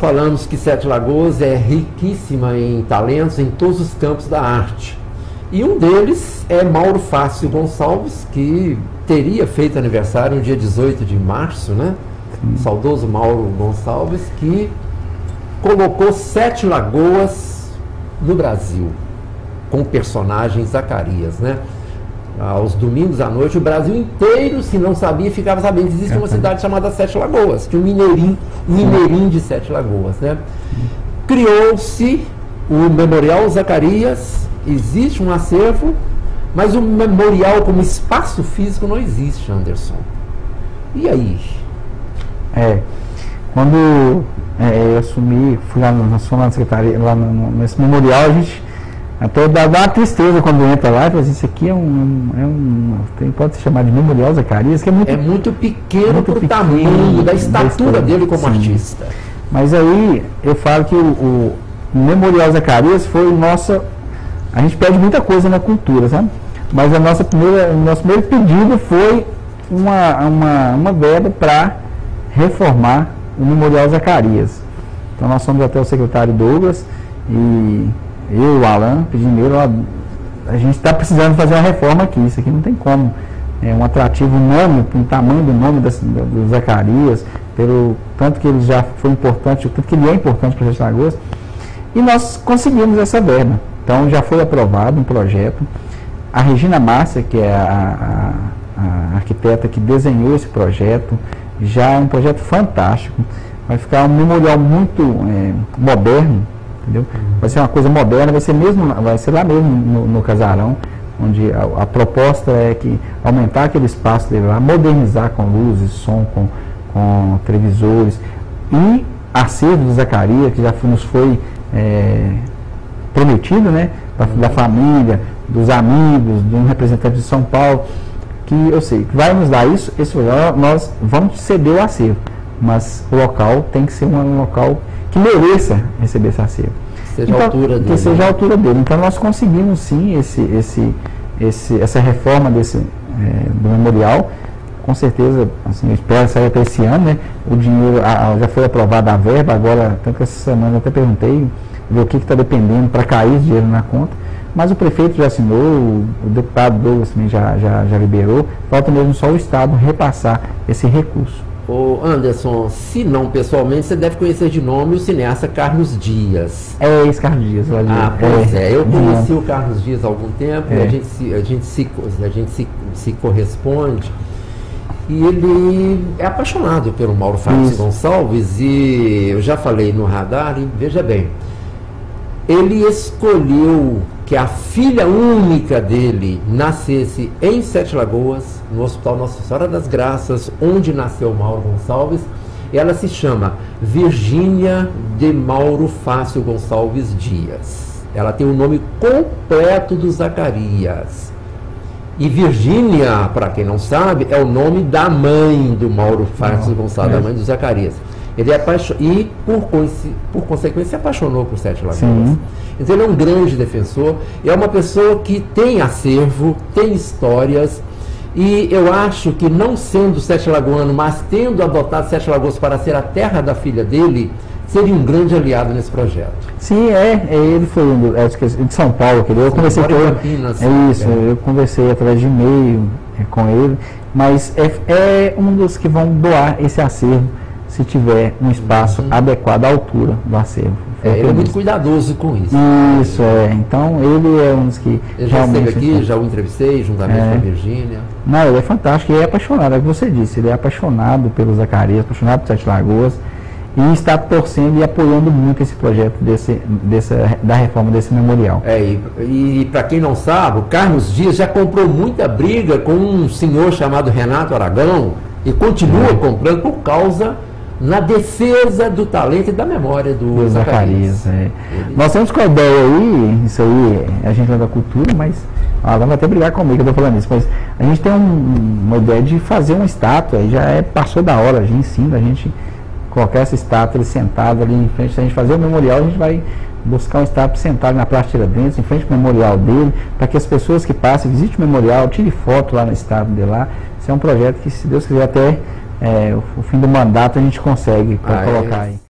nós falamos que Sete Lagoas é riquíssima em talentos em todos os campos da arte. E um deles é Mauro Fácio Gonçalves, que teria feito aniversário no dia 18 de março, né? O saudoso Mauro Gonçalves, que colocou Sete Lagoas no Brasil, com o personagem Zacarias, né? Aos domingos à noite, o Brasil inteiro, se não sabia, ficava sabendo que existe uma cidade chamada Sete Lagoas, que é um mineirinho de Sete Lagoas, né? Criou-se o Memorial Zacarias, existe um acervo, mas o memorial como espaço físico não existe, Anderson. E aí? Quando eu assumi, fui lá na secretaria, lá nesse memorial, a gente até dá uma tristeza quando entra lá e fala assim, isso aqui pode se chamar de Memorial Zacarias, que é muito pequeno para o tamanho da estatura dele como artista. Mas aí eu falo que o Memorial Zacarias foi a gente pede muita coisa na cultura, sabe? Mas o nosso primeiro pedido foi uma verba para reformar o Memorial Zacarias. Então nós fomos até o secretário Douglas e eu, o Alan, pedimos, a gente está precisando fazer uma reforma aqui, isso aqui não tem como. É um atrativo nome, pelo tamanho do nome do Zacarias, pelo tanto que ele já foi importante, o tanto que ele é importante para Sete Lagoas. E nós conseguimos essa verba. Então já foi aprovado um projeto. A Regina Márcia, que é a arquiteta que desenhou esse projeto, já é um projeto fantástico. Vai ficar um memorial muito moderno, entendeu? Vai ser uma coisa moderna, vai ser lá mesmo no casarão, onde a proposta é que aumentar aquele espaço dele lá, modernizar com luzes, som, com televisores, e acervo do Zacarias, que já nos foi prometido, né, da família, dos amigos, de um representante de São Paulo, que eu sei que vai nos dar isso, nós vamos ceder o acervo, mas o local tem que ser um local que mereça receber esse acervo. Seja a altura dele. Que seja a altura dele. Então nós conseguimos sim essa reforma do memorial. Com certeza, assim, eu espero sair até esse ano, né? O dinheiro já foi aprovada a verba, agora, tanto que essa semana eu até perguntei ver o que está dependendo para cair esse dinheiro na conta. Mas o prefeito já assinou, o deputado Douglas também já liberou. Falta mesmo só o Estado repassar esse recurso. Ô Anderson, se não pessoalmente, você deve conhecer de nome o cineasta Carlos Dias. É esse Carlos Dias. Pois é. Eu conheci o Carlos Dias há algum tempo e a gente se corresponde. E ele é apaixonado pelo Mauro Fácio Gonçalves e eu já falei no radar e veja bem, ele escolheu que a filha única dele nascesse em Sete Lagoas, no Hospital Nossa Senhora das Graças, onde nasceu Mauro Gonçalves. Ela se chama Virgínia de Mauro Fácio Gonçalves Dias. Ela tem o nome completo do Zacarias. E Virgínia, para quem não sabe, é o nome da mãe do Mauro Fácio Gonçalves, da mãe do Zacarias. Ele é apaixonado e, por consequência, se apaixonou por Sete Lagoas. Sim. Então ele é um grande defensor, é uma pessoa que tem acervo, tem histórias, e eu acho que não sendo Sete Lagoano, mas tendo adotado Sete Lagoas para ser a terra da filha dele, seria um grande aliado nesse projeto. Sim, ele foi de São Paulo, eu conversei com ele, eu conversei através de e-mail com ele, mas é um dos que vão doar esse acervo, se tiver um espaço adequado à altura do acervo. Ele é muito cuidadoso com isso. Isso, então ele é um dos que ele já esteve aqui, já o entrevistei, juntamente com a Virgínia. Não, ele é fantástico, ele é apaixonado, é o que você disse, ele é apaixonado pelo Zacarias, apaixonado por Sete Lagoas, e está torcendo e apoiando muito esse projeto da reforma desse memorial. E para quem não sabe, o Carlos Dias já comprou muita briga com um senhor chamado Renato Aragão, e continua comprando por causa na defesa do talento e da memória do Zacarias. Nós temos com a ideia aí, isso aí, a gente é da cultura, mas ela vai até brigar comigo que eu estou falando isso, mas a gente tem uma ideia de fazer uma estátua, aí já passou da hora, a gente ensina, a gente colocar essa estátua sentada ali em frente, se a gente fazer o memorial, a gente vai buscar um estátua sentado na Praça Tiradentes, em frente ao memorial dele, para que as pessoas que passem, visitem o memorial, tirem foto lá na estátua dele lá. Isso é um projeto que, se Deus quiser, até o fim do mandato a gente consegue colocar aí.